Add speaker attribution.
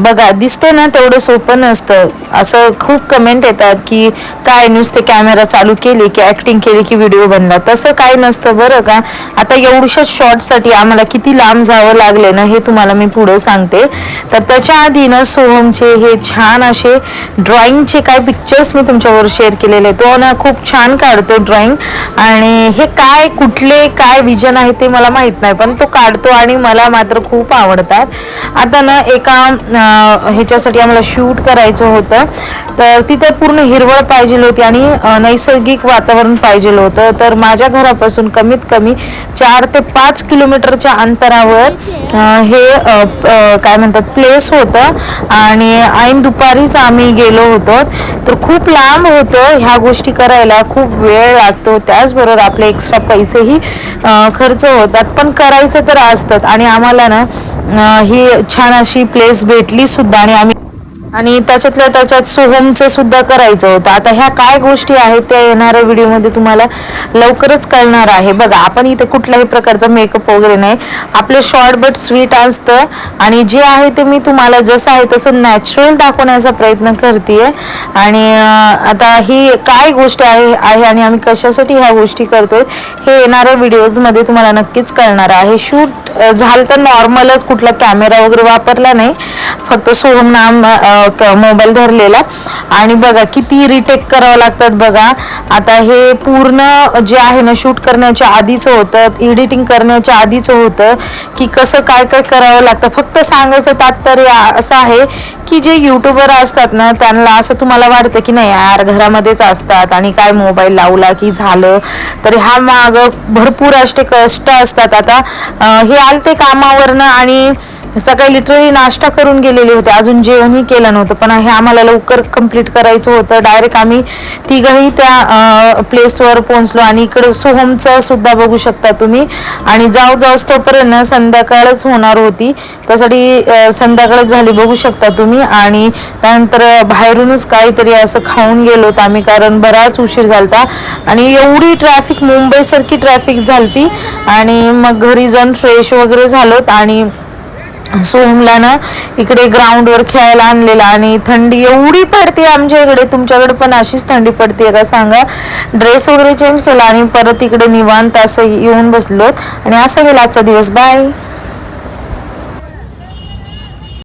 Speaker 1: बघा दिसते ना तेवढं सोपं नसतं. असं खूप कमेंट येतात की काय नुसते कॅमेरा चालू केली की ॲक्टिंग केली की व्हिडिओ बनला. तसं काही नसतं बरं का. आता एवढ्याच शॉर्टसाठी आम्हाला किती लांब जावं लागले ना हे तुम्हाला मी पुढे सांगते. तर त्याच्या आधी ना सोहमचे हे छान असे ड्रॉइंगचे काही पिक्चर्स मी तुमच्यावर शेअर केलेले. तो ना खूप छान काढतो ड्रॉइंग, आणि हे काय कुठले काय विजन आहे ते मला माहीत नाही, पण तो काढतो आणि मला मात्र खूप आवडतात. आता ना एका ह्याच्यासाठी आम्हाला शूट करायचं होतं, तर तिथे पूर्ण हिरवळ पाहिजे होती आणि नैसर्गिक वातावरण पाहिजे होतं. तर माझ्या घरापासून कमीत कमी 4 ते 5 किलोमीटरच्या अंतरावर हे काय म्हणतात प्लेस होतं, आणि ऐन दुपारीच आम्ही गेलो होतो. तर खूप लांब होतं, ह्या गोष्टी करायला खूप वेळ लागतो, त्याचबरोबर आपले एक्स्ट्रा पैसेही खर्च होतात, पण करायचं तर असतात. आणि आम्हाला ना ही छान अशी प्लेस भेटली सुद्धा, आणि त्याच्यातल्या त्याच्यात सोहमचं सुद्धा करायचं होतं. आता ह्या काय गोष्टी आहेत त्या येणाऱ्या व्हिडिओमध्ये तुम्हाला लवकरच कळणार आहे. बघा आपण इथे कुठल्याही प्रकारचा मेकअप वगैरे नाही, आपलं शॉर्ट बट स्वीट असतं, आणि जे आहे ते मी तुम्हाला जसं आहे तसं नॅचरल दाखवण्याचा प्रयत्न करते. आणि आता ही काय गोष्ट आहे आणि आम्ही कशासाठी ह्या गोष्टी करतोय हे येणाऱ्या व्हिडिओजमध्ये तुम्हाला नक्कीच कळणार आहे. शूट झालं तर नॉर्मलच, कुठला कॅमेरा वगैरे वापरला नाही, फक्त सोहम नाम मोबाईल धरलेला. आणि बघा किती रिटेक करावं लागतात बघा. आता हे पूर्ण जे आहे ना शूट करण्याच्या आधीचं होतं, एडिटिंग करण्याच्या आधीचं होतं की कसं काय काय करावं लागतं. फक्त सांगायचं तात्पर्य असं आहे की जे यूट्यूबर असतात ना त्यांना असं तुम्हाला वाटतं की नाही यार घरामध्येच असतात आणि काय मोबाईल लावला की झालं, तर ह्या माग भरपूर असे कष्ट असतात. आता हे आलते कामावरनं आणि सकाळी लिटरली नाश्ता करून गेलेले होते, अजून जेवणही केलं नव्हतं, पण हे आम्हाला लवकर कंप्लीट करायचं होतं. डायरेक्ट आम्ही तिघही त्या प्लेसवर पोहोचलो. आणि इकडे सोहमचं सुद्धा बघू शकता तुम्ही. आणि जाऊ तोपर्यंत संध्याकाळच होणार होती, त्यासाठी संध्याकाळच झाली बघू शकता तुम्ही. आणि त्यानंतर बाहेरूनच काहीतरी असं खाऊन गेलोत आम्ही, कारण बराच उशीर झालता आणि एवढी ट्रॅफिक, मुंबईसारखी ट्रॅफिक झालती. आणि मग घरी जाऊन फ्रेश वगैरे झालोत आणि सोहमला ना इकडे ग्राउंडवर खेळायला आणलेला. आणि थंडी एवढी पडते आमच्या इकडे, तुमच्याकडे पण अशीच थंडी पडते का सांगा. ड्रेस वगैरे चेंज केला आणि परत इकडे निवांत असं येऊन बसलो आणि असा गेला आजचा दिवस. बाय.